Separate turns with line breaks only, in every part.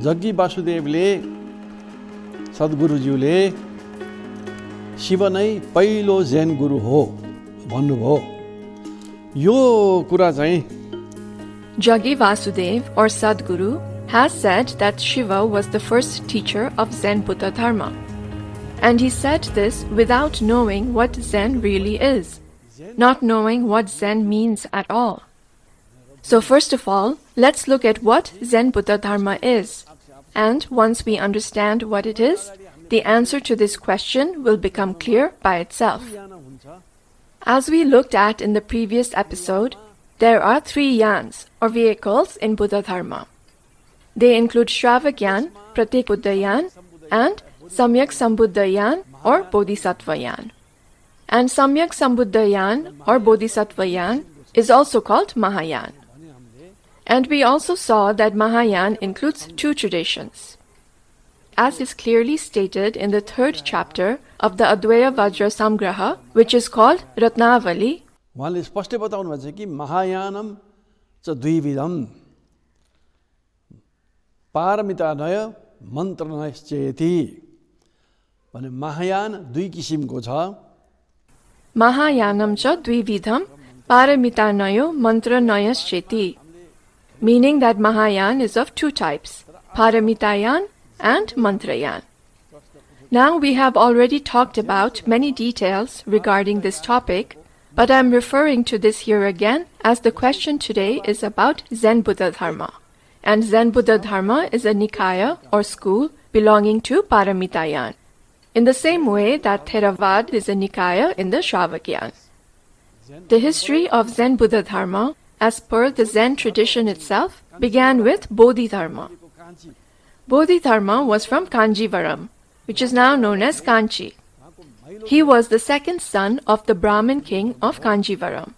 जग्गी वासुदेवले सद्गुरुज्यूले शिव नै पहिलो जैन गुरु हो भन्नुभयो। यो कुरा चाहिँ
Jaggi Vasudev or Sadguru has said that Shiva was the first teacher of Zen Buddha Dharma. And he said this without knowing what Zen really is, not knowing what Zen means at all. So first of all, let's look at what Zen Buddha Dharma is. And once we understand what it is, the answer to this question will become clear by itself. As we looked at in the previous episode, there are 3 yans or vehicles in Buddha Dharma. They include Shravagyan, Pratikbuddhayan, and Samyak Sambuddhayan or Bodhisattvayan. And Samyak Sambuddhayan or Bodhisattvayan is also called Mahayan. And we also saw that Mahayan includes 2 traditions. As is clearly stated in the 3rd chapter of the Advaya Vajra Samgraha, which is called Ratnavali,
उहाँले स्पष्टै बताउनु भएको छ कि महायानम च द्विविधम पारमितानय मन्त्रनयश्चेति भने महायान 2 किसिमको छ।
Mahayanam cha dvividham paramitanayo mantranayascheti, meaning that Mahayan is of 2 types, Paramitayan and Mantrayan. Now we have already talked about many details regarding this topic, but I am referring to this here again as the question today is about Zen Buddha Dharma. And Zen Buddha Dharma is a Nikaya or school belonging to Paramitayan, in the same way that Theravada is a Nikaya in the Shravagyan. The history of Zen Buddha Dharma, as per the Zen tradition itself, began with Bodhidharma. Bodhidharma was from Kanjivaram, which is now known as Kanchi. He was the 2nd son of the Brahmin king of Kanjivaram.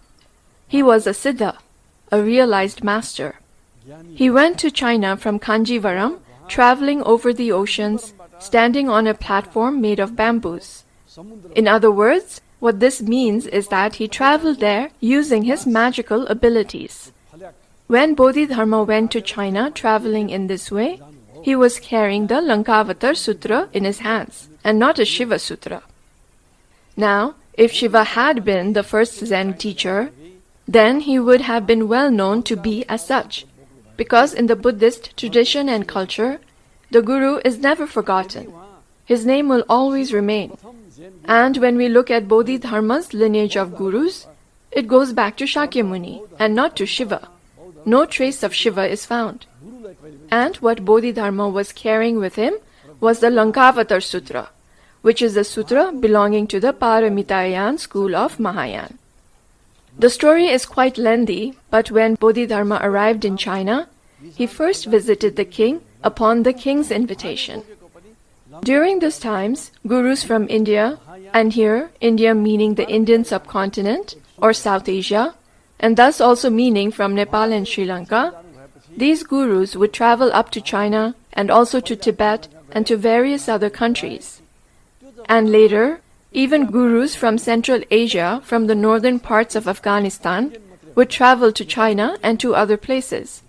He was a Siddha, a realized master. He went to China from Kanjivaram, traveling over the oceans, standing on a platform made of bamboos. In other words, what this means is that he traveled there using his magical abilities. When Bodhidharma went to China traveling in this way, he was carrying the Lankavatar Sutra in his hands, and not a Shiva Sutra. Now, if Shiva had been the first Zen teacher, then he would have been well known to be as such, because in the Buddhist tradition and culture, the Guru is never forgotten. His name will always remain. And when we look at Bodhidharma's lineage of Gurus, it goes back to Shakyamuni and not to Shiva. No trace of Shiva is found. And what Bodhidharma was carrying with him was the Lankavatar Sutra, which is a sutra belonging to the Paramitayan school of Mahayan. The story is quite lengthy, but when Bodhidharma arrived in China, he first visited the king upon the king's invitation. During those times, gurus from India, and here India meaning the Indian subcontinent or South Asia, and thus also meaning from Nepal and Sri Lanka, these gurus would travel up to China and also to Tibet and to various other countries. And later, even gurus from Central Asia, from the northern parts of Afghanistan, would travel to China and to other places.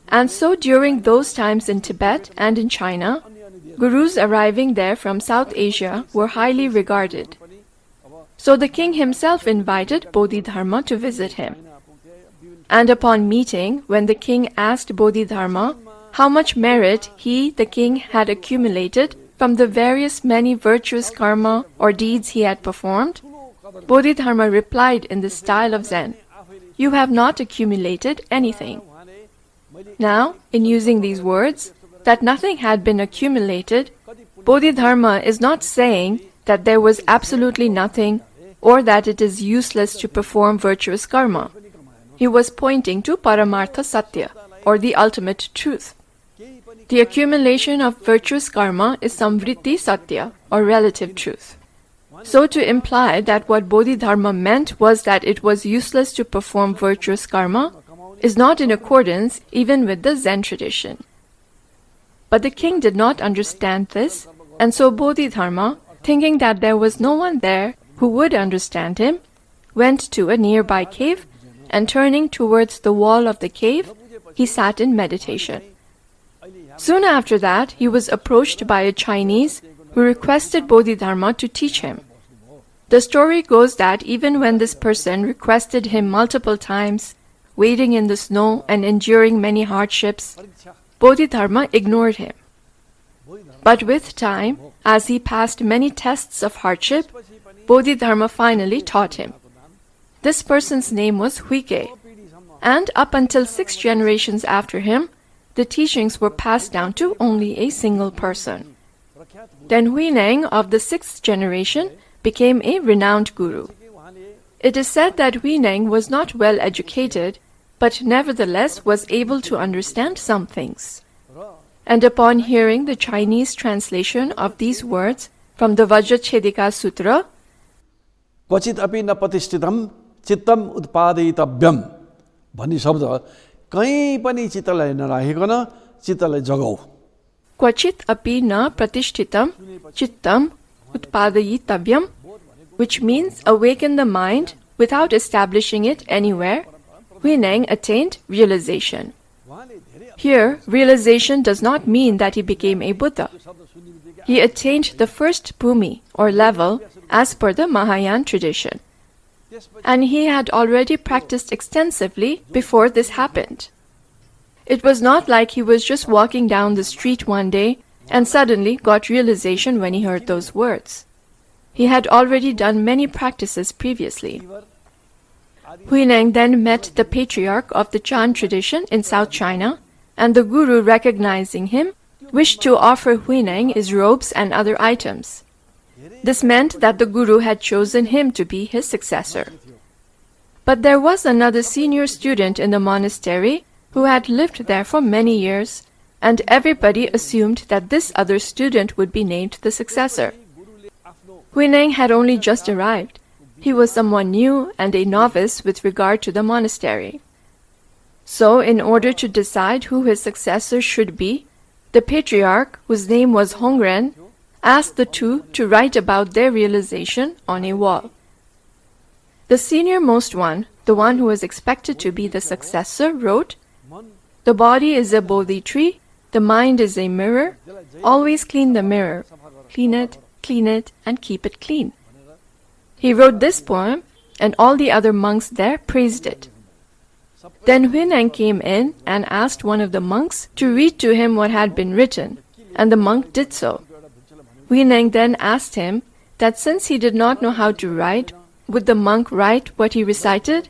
And so during those times in Tibet and in China, gurus arriving there from South Asia were highly regarded. So the king himself invited Bodhidharma to visit him. And upon meeting, when the king asked Bodhidharma how much merit he, the king, had accumulated from the various many virtuous karma or deeds he had performed, Bodhidharma replied in the style of Zen, "You have not accumulated anything." Now, in using these words, that nothing had been accumulated, Bodhidharma is not saying that there was absolutely nothing or that it is useless to perform virtuous karma. He was pointing to Paramartha Satya, or the ultimate truth. The accumulation of virtuous karma is Samvritti Satya, or relative truth. So to imply that what Bodhidharma meant was that it was useless to perform virtuous karma is not in accordance even with the Zen tradition. But the king did not understand this, and so Bodhidharma, thinking that there was no one there who would understand him, went to a nearby cave, and turning towards the wall of the cave, he sat in meditation. Soon after that, he was approached by a Chinese who requested Bodhidharma to teach him. The story goes that even when this person requested him multiple times, waiting in the snow and enduring many hardships, Bodhidharma ignored him. But with time, as he passed many tests of hardship, Bodhidharma finally taught him. This person's name was Huike, and up until 6 generations after him, the teachings were passed down to only a single person. Then Huineng of the 6th generation became a renowned guru. It is said that Huineng was not well educated, but nevertheless was able to understand some things. And upon hearing the Chinese translation of these words from the Vajrachedika Sutra,
क्वचित अपि न प्रतिष्ठितम चित्तम उत्पादितव्यम भन्ने शब्द कहीँ पनि चित्तलाई नराखिकन चित्तलाई जगाऊ.
Kvachit api na pratishthitam chittam utpadayitavyam, which means awaken the mind without establishing it anywhere, Huineng attained realization. Here, realization does not mean that he became a Buddha. He attained the first bhumi or level as per the Mahayana tradition. And he had already practiced extensively before this happened. It was not like he was just walking down the street one day and suddenly got realization when he heard those words. He had already done many practices previously. Huineng then met the patriarch of the Chan tradition in South China, and the guru, recognizing him, wished to offer Huineng his robes and other items. This meant that the guru had chosen him to be his successor. But there was another senior student in the monastery who had lived there for many years, and everybody assumed that this other student would be named the successor. Huineng had only just arrived. He was someone new and a novice with regard to the monastery. So, in order to decide who his successor should be, the patriarch, whose name was Hongren, asked the two to write about their realization on a wall. The senior-most one, the one who was expected to be the successor, wrote, "The body is a bodhi tree, the mind is a mirror, always clean the mirror, clean it, and keep it clean." He wrote this poem, and all the other monks there praised it. Then Huineng came in and asked one of the monks to read to him what had been written, and the monk did so. Huineng then asked him that since he did not know how to write, would the monk write what he recited?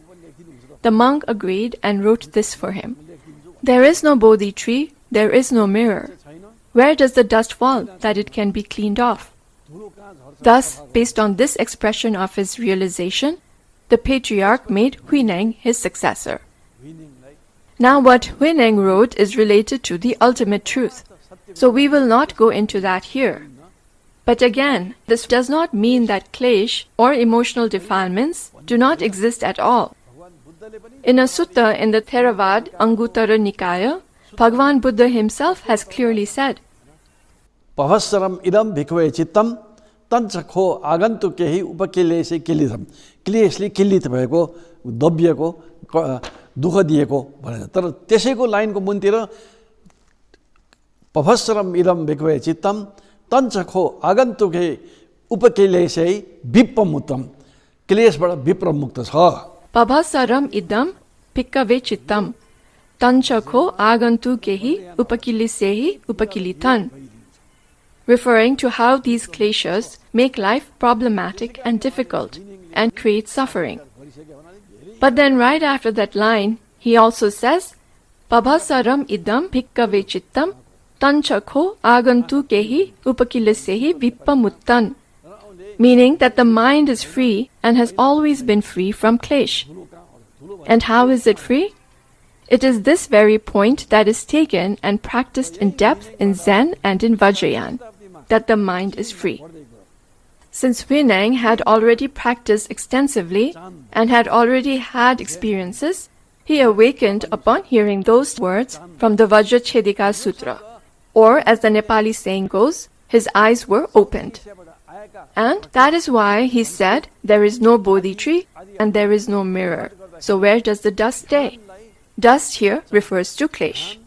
The monk agreed and wrote this for him. "There is no bodhi tree, there is no mirror. Where does the dust fall that it can be cleaned off?" Thus, based on this expression of his realization, the patriarch made Huineng his successor. Now what Huineng wrote is related to the ultimate truth, so we will not go into that here. But again, this does not mean that klesh or emotional defilements do not exist at all. In a sutta in the Theravada Anguttara Nikaya, Bhagavan Buddha himself has clearly said,
पभस्सरम इदम भिक्खवे चित्तम तञ्चखो आगन्तुकेहि उपकिलेशे किलितम. क्लेशले किल्लित भएको, दबिएको, दुःख दिएको भनेर. तर त्यसैको लाइनको मुनतिर पभस्सरम इदम भिक्खवे चित्तम तञ्चखो आगन्तुके उपकिलेशे विप्पमुत्तम. क्लेशबाट विप्रमुक्त छ.
Pabhasaram idam pikkave chittam tanchakho agantukehi upakilisehi upakilitan, referring to how these kleshas make life problematic and difficult and create suffering. But then right after that line, he also says, Pabhasaram idam pikkave chittam tanchakho agantukehi upakilisehi vippamuttan, meaning that the mind is free and has always been free from klesh. And how is it free? It is this very point that is taken and practiced in depth in Zen and in Vajrayana, that the mind is free. Since Huineng had already practiced extensively and had already had experiences, he awakened upon hearing those words from the Vajrachedika Sutra, or as the Nepali saying goes, his eyes were opened. And that is why he said, there is no bodhi tree and there is no mirror. So where does the dust stay? Dust here refers to klesh.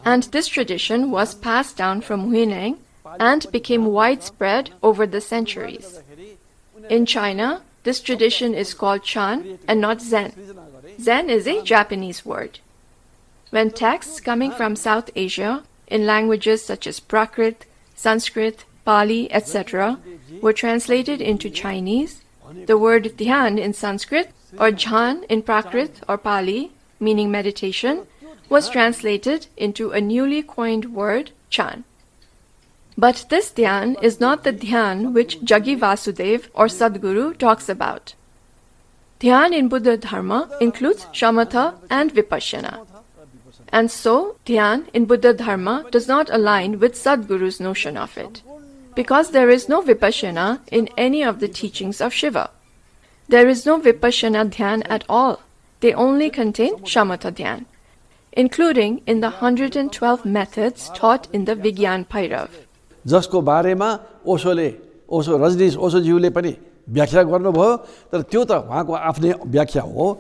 and this tradition was passed down from Huineng and became widespread over the centuries. In China, this tradition is called Chan and not Zen. Zen is a Japanese word. When texts coming from South Asia in languages such as Prakrit, Sanskrit, Pali, etc. were translated into Chinese, the word dhyan in Sanskrit or jhan in Prakrit or Pali, meaning meditation, was translated into a newly coined word, Chan. But this dhyan is not the dhyan which Jaggi Vasudev or Sadguru talks about. Dhyan in Buddha Dharma includes shamatha and vipassana. And so, dhyan in Buddha Dharma does not align with Sadguru's notion of it, because there is no vipassana in any of the teachings of Shiva. There is no vipassana dhyan at all. They only contain shamatha dhyan, including in the 112 methods taught in the Vigyan Bhairav.
जसको बारेमा ओशो रजनीश ओशोज्यूले पनि व्याख्या गर्नुभयो तर त्यो त उहाँको आफ्नै व्याख्या हो.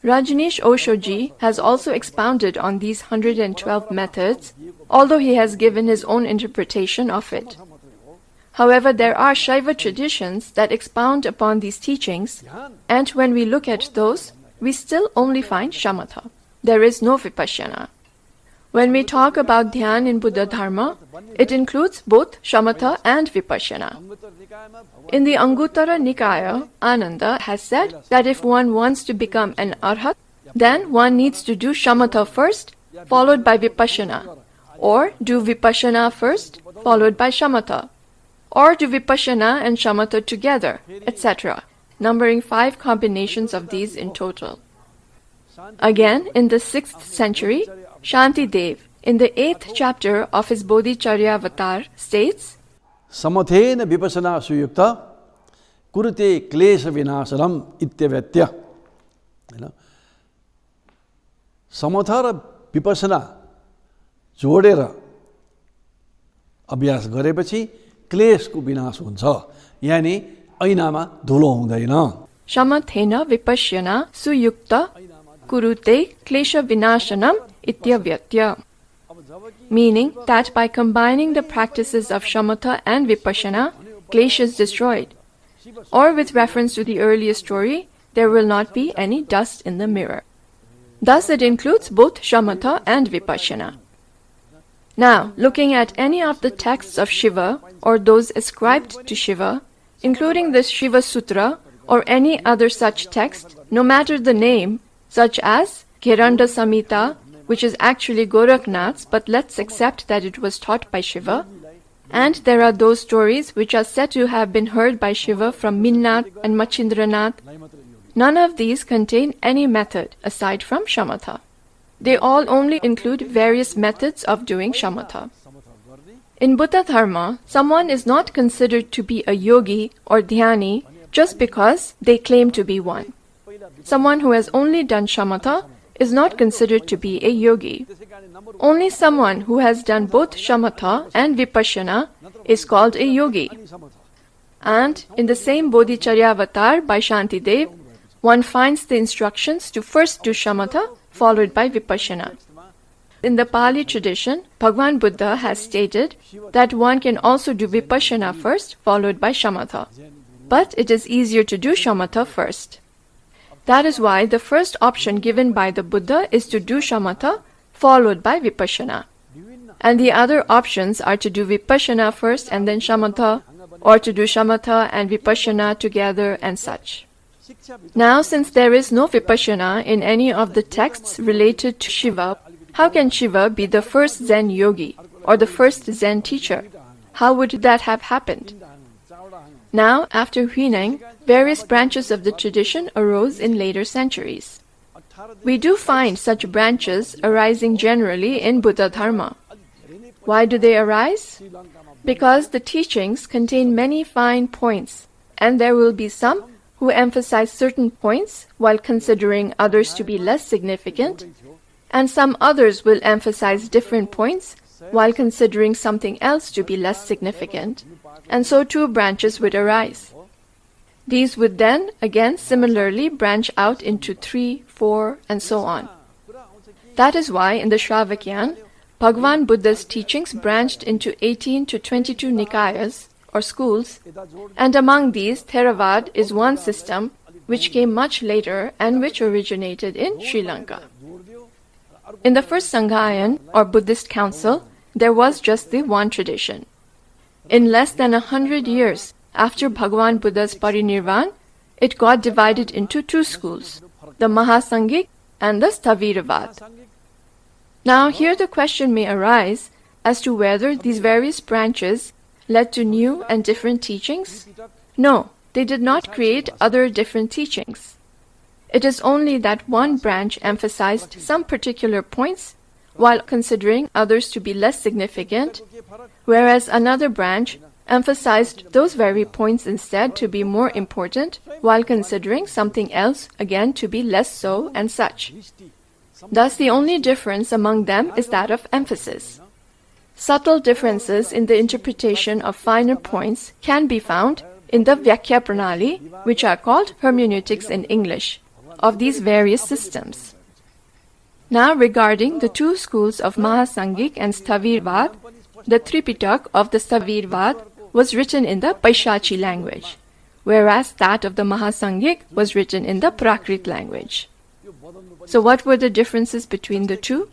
Rajneesh Osho-ji has also expounded on these 112 methods, although he has given his own interpretation of it. However, there are Shaiva traditions that expound upon these teachings, and when we look at those, we still only find shamatha. There is no vipassana. When we talk about dhyan in Buddha Dharma, it includes both shamatha and vipassana. In the Anguttara Nikaya, Ananda has said that if one wants to become an arhat, then one needs to do shamatha first, followed by vipassana, or do vipassana first, followed by shamatha, or do vipassana and shamatha together, etc., numbering 5 combinations of these in total. Again, in the 6th century, Shantidev, in the 8th chapter of his Bodhicharya states,
समथेन vipassana सुयुक्त कुरुते क्लेश विनाशनम इत्यव्यत्य. समथ र विपसना जोडेर अभ्यास गरेपछि क्लेशको विनाश हुन्छ, यानी ऐनामा धुलो हुँदैन.
Shamathena vipassana suyukta kurute klesha vinashanam ityavyatya. Meaning that by combining the practices of shamatha and vipassana, klesha is destroyed. Or with reference to the earlier story, there will not be any dust in the mirror. Thus it includes both shamatha and vipassana. Now, looking at any of the texts of Shiva or those ascribed to Shiva, including this Shiva Sutra or any other such text, no matter the name, such as Gheranda Samhita, which is actually Gorakhnath's, but let's accept that it was taught by Shiva. And there are those stories which are said to have been heard by Shiva from Minnath and Machindranath. None of these contain any method aside from shamatha. They all only include various methods of doing shamatha. In Buddha Dharma, someone is not considered to be a yogi or dhyani just because they claim to be one. Someone who has only done shamatha is not considered to be a yogi. Only someone who has done both shamatha and vipassana is called a yogi. And in the same Bodhicharya by Shantidev, one finds the instructions to first do shamatha followed by vipassana. In the Pali tradition, Bhagwan Buddha has stated that one can also do vipassana first followed by shamatha. But it is easier to do shamatha first. That is why the first option given by the Buddha is to do shamatha followed by vipassana. And the other options are to do vipassana first and then shamatha, or to do shamatha and vipassana together and such. Now, since there is no vipassana in any of the texts related to Shiva, how can Shiva be the first Zen yogi or the first Zen teacher? How would that have happened? Now, after Huineng, various branches of the tradition arose in later centuries. We do find such branches arising generally in Buddha Dharma. Why do they arise? Because the teachings contain many fine points, and there will be some who emphasize certain points while considering others to be less significant, and some others will emphasize different points while considering something else to be less significant, and so 2 branches would arise. These would then again similarly branch out into 3, 4, and so on. That is why in the Shravakyan, Bhagwan Buddha's teachings branched into 18 to 22 Nikayas, or schools, and among these, Theravada is one system which came much later and which originated in Sri Lanka. In the first Sanghayan, or Buddhist council, there was just the one tradition. In less than 100 years after Bhagwan Buddha's parinirvan, it got divided into two schools, the Mahasangik and the Sthaviravad. Now here the question may arise as to whether these various branches led to new and different teachings? No, they did not create other different teachings. It is only that one branch emphasized some particular points while considering others to be less significant, whereas another branch emphasized those very points instead to be more important while considering something else again to be less so and such. Thus the only difference among them is that of emphasis. Subtle differences in the interpretation of finer points can be found in the Vyakhya Pranali, which are called hermeneutics in English, of these various systems. Now regarding the two schools of Mahasangik and Sthavirvad, the Tripitak of the Sthavirvad was written in the Paishachi language, whereas that of the Mahasangik was written in the Prakrit language. So what were the differences between the two?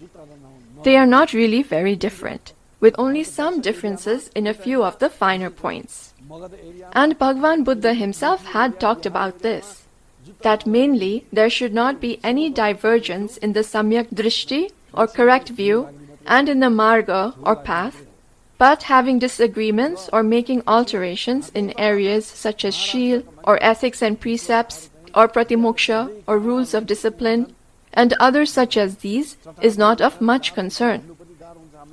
They are not really very different, with only some differences in a few of the finer points. And Bhagwan Buddha himself had talked about this, that mainly there should not be any divergence in the samyak drishti or correct view and in the marga or path, but having disagreements or making alterations in areas such as shil or ethics and precepts or pratimoksha or rules of discipline and others such as these is not of much concern.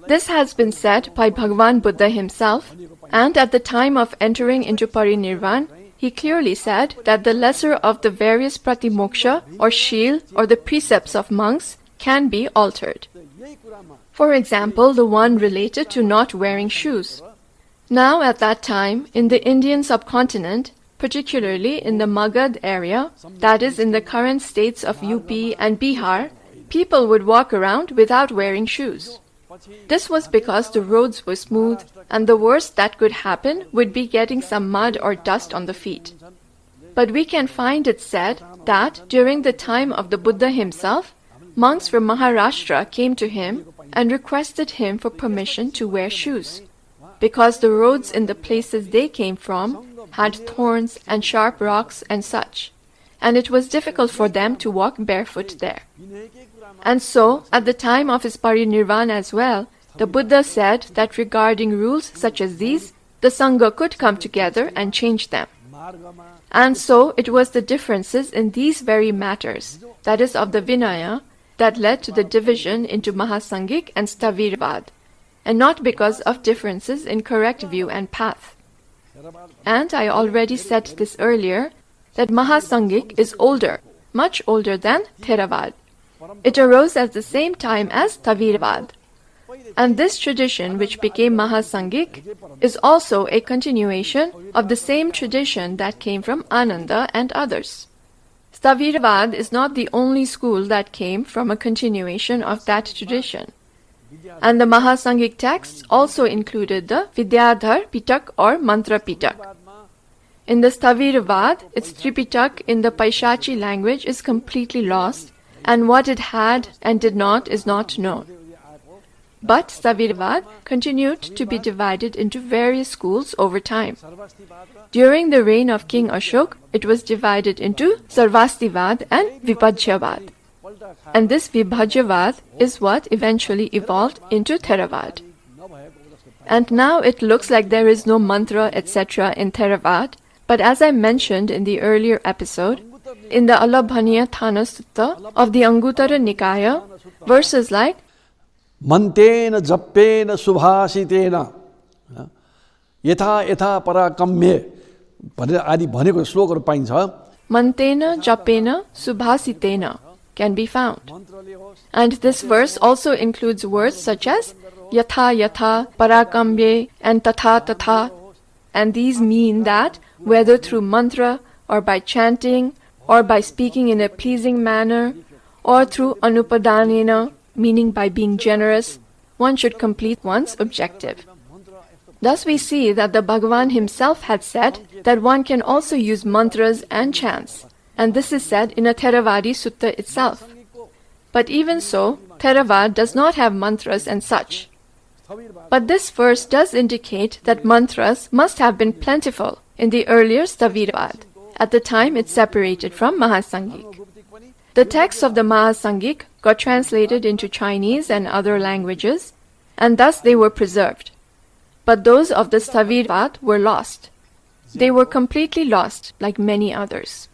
This has been said by Bhagwan Buddha himself, and at the time of entering into parinirvan, he clearly said that the lesser of the various pratimoksha or shil or the precepts of monks can be altered. For example, the one related to not wearing shoes. Now at that time, in the Indian subcontinent, particularly in the Magad area, that is in the current states of UP and Bihar, people would walk around without wearing shoes. This was because the roads were smooth, and the worst that could happen would be getting some mud or dust on the feet. But we can find it said that during the time of the Buddha himself, monks from Maharashtra came to him and requested him for permission to wear shoes, because the roads in the places they came from had thorns and sharp rocks and such, and it was difficult for them to walk barefoot there. And so, at the time of his parinirvan as well, the Buddha said that regarding rules such as these, the Sangha could come together and change them. And so, it was the differences in these very matters, that is of the Vinaya, that led to the division into Mahasangik and Sthavirvad, and not because of differences in correct view and path. And I already said this earlier, that Mahasangik is older, much older than Theravada. It arose at the same time as Sthavirvad. And this tradition, which became Mahasangik, is also a continuation of the same tradition that came from Ananda and others. Sthavirvad is not the only school that came from a continuation of that tradition. And the Mahasangik texts also included the Vidyadhar Pitak or Mantra Pitak. In the Sthavirvad, its Tripitak in the Paishachi language is completely lost, and what it had and did not is not known. But Sthavirvad continued to be divided into various schools over time. During the reign of King Ashok, it was divided into Sarvastivad and Vibhajyavad. And this Vibhajyavad is what eventually evolved into Theravada. And now it looks like there is no mantra etc. in Theravada, but as I mentioned in the earlier episode, in the Alabhaniya Thana Sutta of the Anguttara Nikaya, verses like
Mantena jappena subhasitena yatha yatha parakamye भनेर आदि भनेको श्लोकहरू पाइन्छ.
Mantena Japena Subhasitena can be found. And this verse also includes words such as Yatha Yatha, Parakambye and Tatha Tatha. And these mean that whether through mantra or by chanting or by speaking in a pleasing manner or through anupadanena, meaning by being generous, one should complete one's objective. Thus we see that the Bhagavan himself had said that one can also use mantras and chants, and this is said in a Theravadi sutta itself. But even so, Theravada does not have mantras and such. But this verse does indicate that mantras must have been plentiful in the earlier Stavirvad, at the time it separated from Mahasangik. The texts of the Mahasangik got translated into Chinese and other languages, and thus they were preserved. But those of the Stavirvad were lost. They were completely lost, like many others.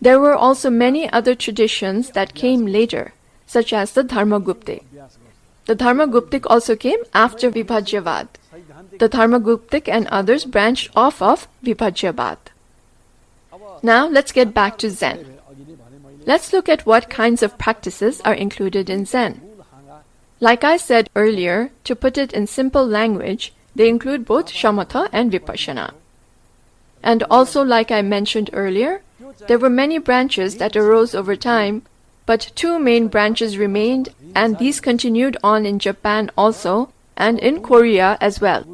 There were also many other traditions that came later, such as the Dharmaguptik. The Dharmaguptik also came after Vibhajyavad. The Dharmaguptik and others branched off of Vibhajyavad. Now let's get back to Zen. Let's look at what kinds of practices are included in Zen. Like I said earlier, to put it in simple language, they include both shamatha and vipassana. And also, like I mentioned earlier, there were many branches that arose over time, but two main branches remained, and these continued on in Japan also, and in Korea as well.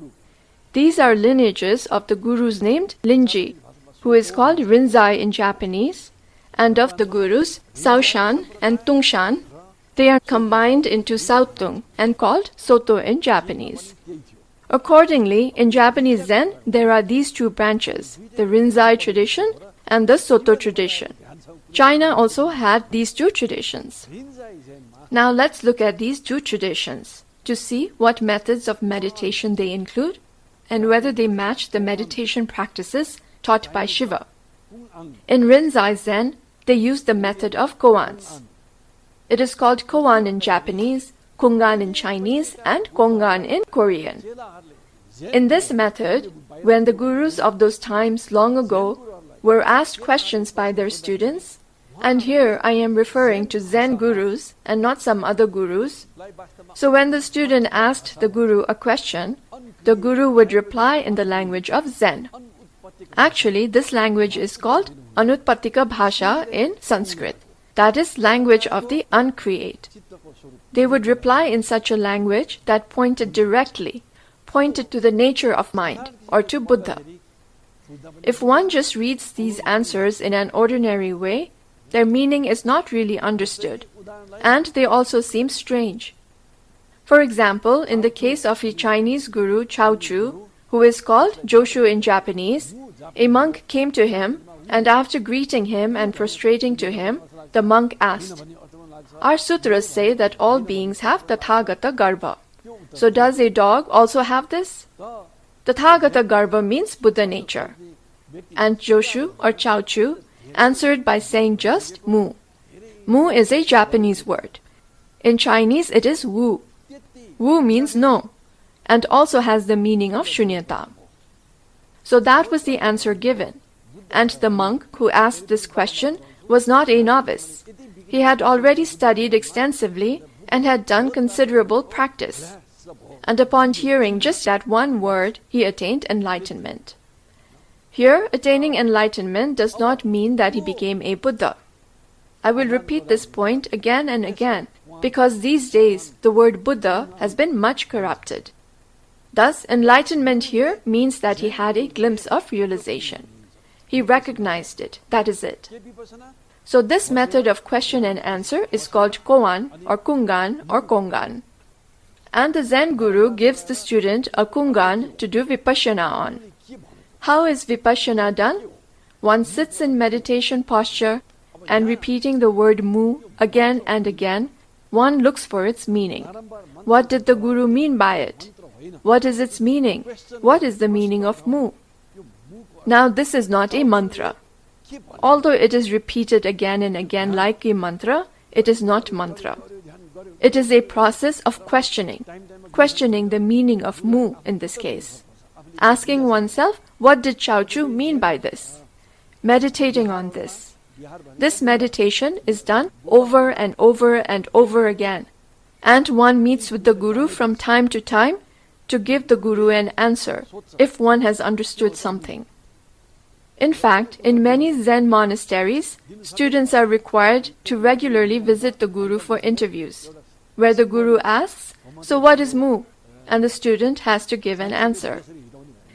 These are lineages of the gurus named Linji, who is called Rinzai in Japanese, and of the gurus Saoshan and Tungshan. They are combined into Sautung and called Soto in Japanese. Accordingly, in Japanese Zen, there are these two branches, the Rinzai tradition and the Soto tradition. China also had these two traditions. Now let's look at these two traditions to see what methods of meditation they include and whether they match the meditation practices taught by Shiva. In Rinzai Zen, they use the method of koans. It is called koan in Japanese, kungan in Chinese, and kongan in Korean. In this method, when the gurus of those times long ago were asked questions by their students, and here I am referring to Zen gurus and not some other gurus, so when the student asked the guru a question, the guru would reply in the language of Zen. Actually, this language is called Anutpatika Bhasha in Sanskrit. That is, language of the uncreate. They would reply in such a language that pointed to the nature of mind, or to Buddha. If one just reads these answers in an ordinary way, their meaning is not really understood, and they also seem strange. For example, in the case of a Chinese guru, Chao Chu, who is called Joshu in Japanese, a monk came to him, and after greeting him and prostrating to him, the monk asked, "Our sutras say that all beings have Tathagata Garbha. So does a dog also have this?" Tathagata Garbha means Buddha nature. And Joshu or Chao Chu answered by saying just mu. Mu is a Japanese word. In Chinese it is wu. Wu means no, and also has the meaning of shunyata. So that was the answer given. And the monk who asked this question was not a novice. He had already studied extensively and had done considerable practice. And upon hearing just that one word, he attained enlightenment. Here, attaining enlightenment does not mean that he became a Buddha. I will repeat this point again and again, because these days the word Buddha has been much corrupted. Thus, enlightenment here means that he had a glimpse of realization. He recognized it, that is it. So this method of question and answer is called koan or kungan or kongan. And the Zen guru gives the student a kungan to do vipassana on. How is vipassana done? One sits in meditation posture and repeating the word mu again and again, one looks for its meaning. What did the guru mean by it? What is its meaning? What is the meaning of mu? Now this is not a mantra. Although it is repeated again and again like a mantra, it is not mantra. It is a process of questioning the meaning of mu in this case. Asking oneself, what did Chao Chu mean by this? Meditating on this. This meditation is done over and over and over again. And one meets with the guru from time to time to give the guru an answer if one has understood something. In fact, in many Zen monasteries, students are required to regularly visit the guru for interviews, where the guru asks, So what is mu? And the student has to give an answer.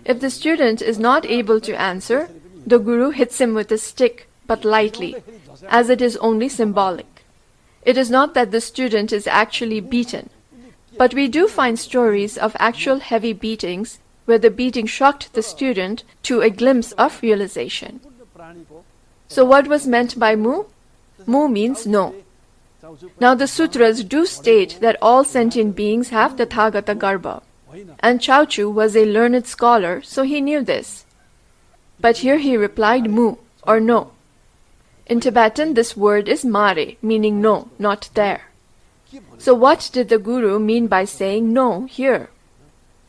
If the student is not able to answer, the guru hits him with a stick, but lightly, as it is only symbolic. It is not that the student is actually beaten, but we do find stories of actual heavy beatings where the beating shocked the student to a glimpse of realization. So what was meant by mu? Mu means no. Now the sutras do state that all sentient beings have Tathagata Garbha, and Chaochu was a learned scholar, so he knew this. But here he replied mu, or no. In Tibetan, this word is mare, meaning no, not there. So what did the guru mean by saying no here?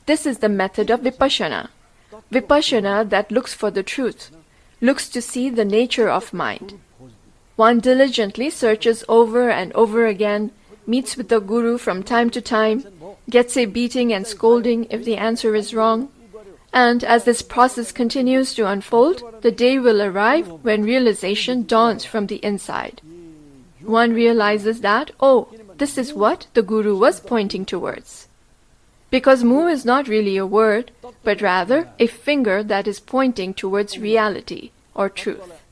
This is the method of vipassana. Vipassana that looks for the truth, looks to see the nature of mind. One diligently searches over and over again, meets with the guru from time to time, gets a beating and scolding if the answer is wrong, and as this process continues to unfold, the day will arrive when realization dawns from the inside. One realizes that, oh, this is what the guru was pointing towards. Because mu is not really a word, but rather a finger that is pointing towards reality or truth.